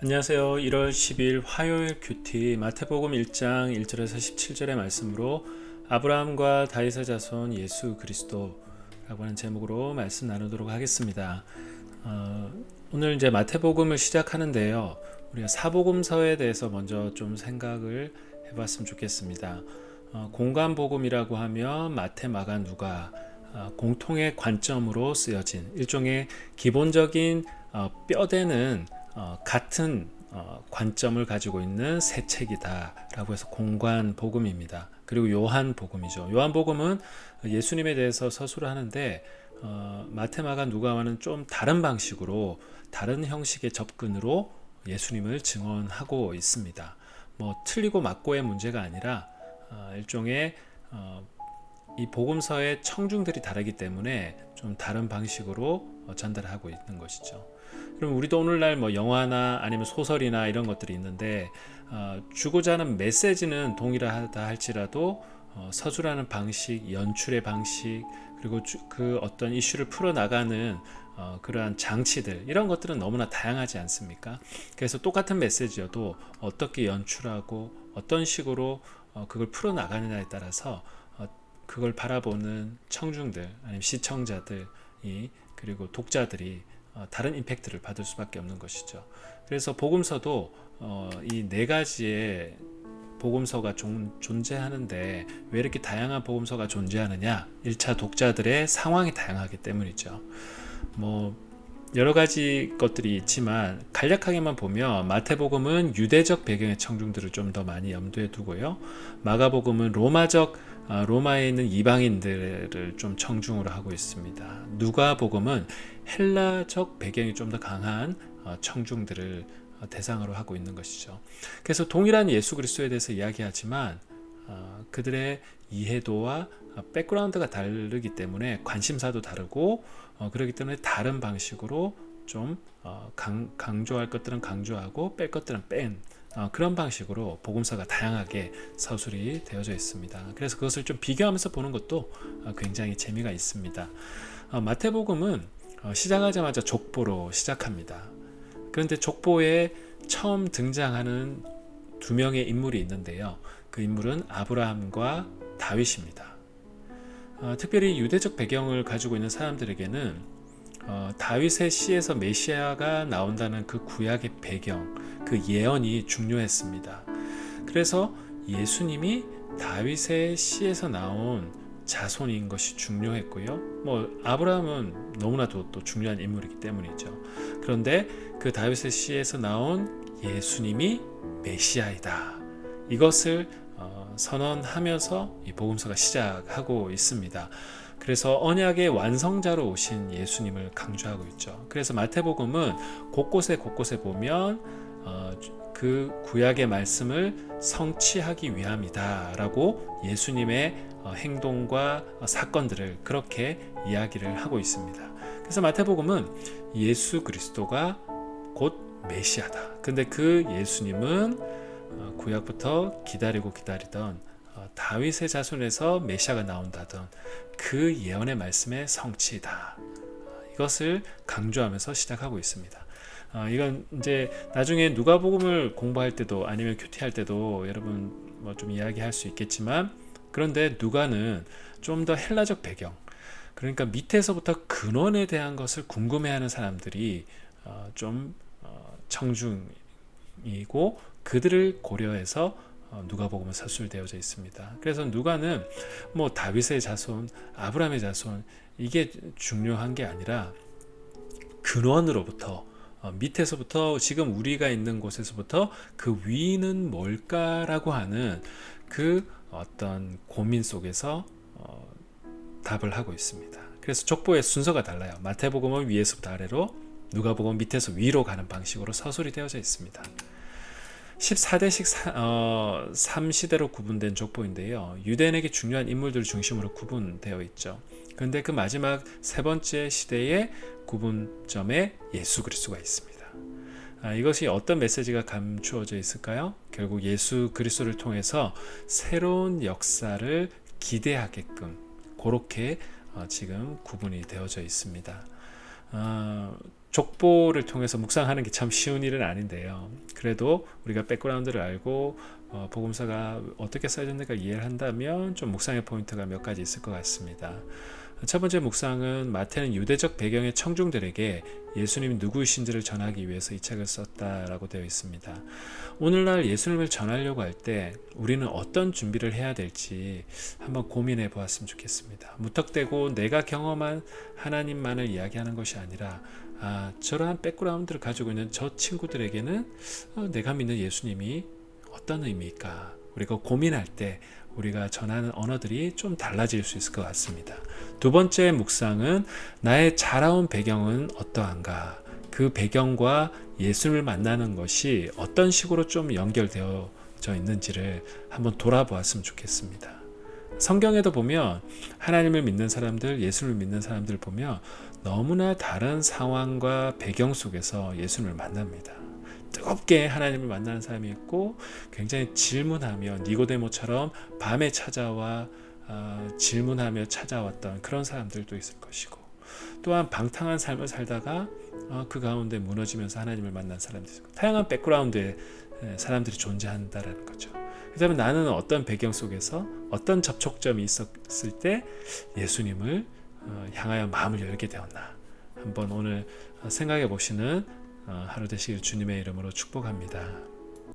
안녕하세요. 1월 10일 화요일 큐티 마태복음 1장 1절에서 17절의 말씀으로 아브라함과 다윗의 자손 예수 그리스도라고 하는 제목으로 말씀 나누도록 하겠습니다. 오늘 이제 마태복음을 시작하는데요. 우리가 사복음서에 대해서 먼저 좀 생각을 해봤으면 좋겠습니다. 공간복음이라고 하면 마태, 마가, 누가 공통의 관점으로 쓰여진 일종의 기본적인 뼈대는 같은 관점을 가지고 있는 새 책이다라고 해서 공관복음입니다. 그리고 요한복음이죠. 요한복음은 예수님에 대해서 서술을 하는데 마태, 마가, 누가와는 좀 다른 방식으로 다른 형식의 접근으로 예수님을 증언하고 있습니다. 뭐 틀리고 맞고의 문제가 아니라 일종의 이 복음서의 청중들이 다르기 때문에 좀 다른 방식으로 전달하고 있는 것이죠. 그럼 우리도 오늘날 뭐 영화나 아니면 소설이나 이런 것들이 있는데 주고자 하는 메시지는 동일하다 할지라도 서술하는 방식, 연출의 방식, 그리고 그 어떤 이슈를 풀어나가는 그러한 장치들 이런 것들은 너무나 다양하지 않습니까? 그래서 똑같은 메시지여도 어떻게 연출하고 어떤 식으로 그걸 풀어나가느냐에 따라서 그걸 바라보는 청중들 아니면 시청자들이 그리고 독자들이 다른 임팩트를 받을 수밖에 없는 것이죠. 그래서 복음서도 이 네 가지의 복음서가 존재하는데 왜 이렇게 다양한 복음서가 존재하느냐? 1차 독자들의 상황이 다양하기 때문이죠. 뭐 여러 가지 것들이 있지만 간략하게만 보면 마태복음은 유대적 배경의 청중들을 좀 더 많이 염두에 두고요. 마가복음은 로마에 있는 이방인들을 좀 청중으로 하고 있습니다. 누가복음은 헬라적 배경이 좀 더 강한 청중들을 대상으로 하고 있는 것이죠. 그래서 동일한 예수 그리스도에 대해서 이야기하지만 그들의 이해도와 백그라운드가 다르기 때문에 관심사도 다르고 그렇기 때문에 다른 방식으로 좀 강조할 것들은 강조하고 뺄 것들은 뺀 그런 방식으로 복음서가 다양하게 서술이 되어져 있습니다. 그래서 그것을 좀 비교하면서 보는 것도 굉장히 재미가 있습니다. 마태복음은 시작하자마자 족보로 시작합니다. 그런데 족보에 처음 등장하는 두 명의 인물이 있는데요. 그 인물은 아브라함과 다윗입니다. 특별히 유대적 배경을 가지고 있는 사람들에게는 다윗의 씨에서 메시아가 나온다는 그 구약의 배경, 그 예언이 중요했습니다. 그래서 예수님이 다윗의 씨에서 나온 자손인 것이 중요했고요. 뭐 아브라함은 너무나도 또 중요한 인물이기 때문이죠. 그런데 그 다윗의 씨에서 나온 예수님이 메시아이다. 이것을 선언하면서 이 복음서가 시작하고 있습니다. 그래서 언약의 완성자로 오신 예수님을 강조하고 있죠. 그래서 마태복음은 곳곳에 보면 그 구약의 말씀을 성취하기 위함이다라고 예수님의 행동과 사건들을 그렇게 이야기를 하고 있습니다. 그래서 마태복음은 예수 그리스도가 곧 메시아다. 근데 그 예수님은 구약부터 기다리던 다윗의 자손에서 메시아가 나온다던 그 예언의 말씀의 성취다. 이것을 강조하면서 시작하고 있습니다. 이건 이제 나중에 누가복음을 공부할 때도 아니면 큐티할 때도 여러분 뭐 좀 이야기할 수 있겠지만 그런데 누가는 좀 더 헬라적 배경 그러니까 밑에서부터 근원에 대한 것을 궁금해하는 사람들이 좀 청중이고 그들을 고려해서 누가복음은 서술되어져 있습니다. 그래서 누가는 뭐 다윗의 자손, 아브라함의 자손 이게 중요한 게 아니라 근원으로부터 밑에서부터 지금 우리가 있는 곳에서부터 그 위는 뭘까라고 하는 그 어떤 고민 속에서 답을 하고 있습니다. 그래서 족보의 순서가 달라요. 마태복음은 위에서부터 아래로, 누가복음은 밑에서 위로 가는 방식으로 서술이 되어져 있습니다. 14대씩 3시대로 구분된 족보인데요. 유대인에게 중요한 인물들 중심으로 구분되어 있죠. 그런데 그 마지막 세 번째 시대의 구분점에 예수 그리스도가 있습니다. 이것이 어떤 메시지가 감추어져 있을까요? 결국 예수 그리스도를 통해서 새로운 역사를 기대하게끔 그렇게 지금 구분이 되어져 있습니다. 족보를 통해서 묵상하는 게 참 쉬운 일은 아닌데요. 그래도 우리가 백그라운드를 알고 복음서가 어떻게 써졌는가 이해를 한다면 좀 묵상의 포인트가 몇 가지 있을 것 같습니다. 첫 번째 묵상은 마태는 유대적 배경의 청중들에게 예수님이 누구이신지를 전하기 위해서 이 책을 썼다라고 되어 있습니다. 오늘날 예수님을 전하려고 할 때 우리는 어떤 준비를 해야 될지 한번 고민해 보았으면 좋겠습니다. 무턱대고 내가 경험한 하나님만을 이야기하는 것이 아니라 저러한 백그라운드를 가지고 있는 저 친구들에게는 내가 믿는 예수님이 어떤 의미일까? 우리가 고민할 때 우리가 전하는 언어들이 좀 달라질 수 있을 것 같습니다. 두 번째 묵상은 나의 자라온 배경은 어떠한가? 그 배경과 예수님을 만나는 것이 어떤 식으로 좀 연결되어져 있는지를 한번 돌아보았으면 좋겠습니다. 성경에도 보면 하나님을 믿는 사람들, 예수님을 믿는 사람들 보면 너무나 다른 상황과 배경 속에서 예수님을 만납니다. 뜨겁게 하나님을 만나는 사람이 있고 굉장히 질문하며 니고데모처럼 밤에 찾아와 질문하며 찾아왔던 그런 사람들도 있을 것이고, 또한 방탕한 삶을 살다가 그 가운데 무너지면서 하나님을 만난 사람들이 있고, 다양한 백그라운드의 사람들이 존재한다라는 거죠. 그렇다면 나는 어떤 배경 속에서 어떤 접촉점이 있었을 때 예수님을 향하여 마음을 열게 되었나, 한번 오늘 생각해 보시는 하루 되시길 주님의 이름으로 축복합니다.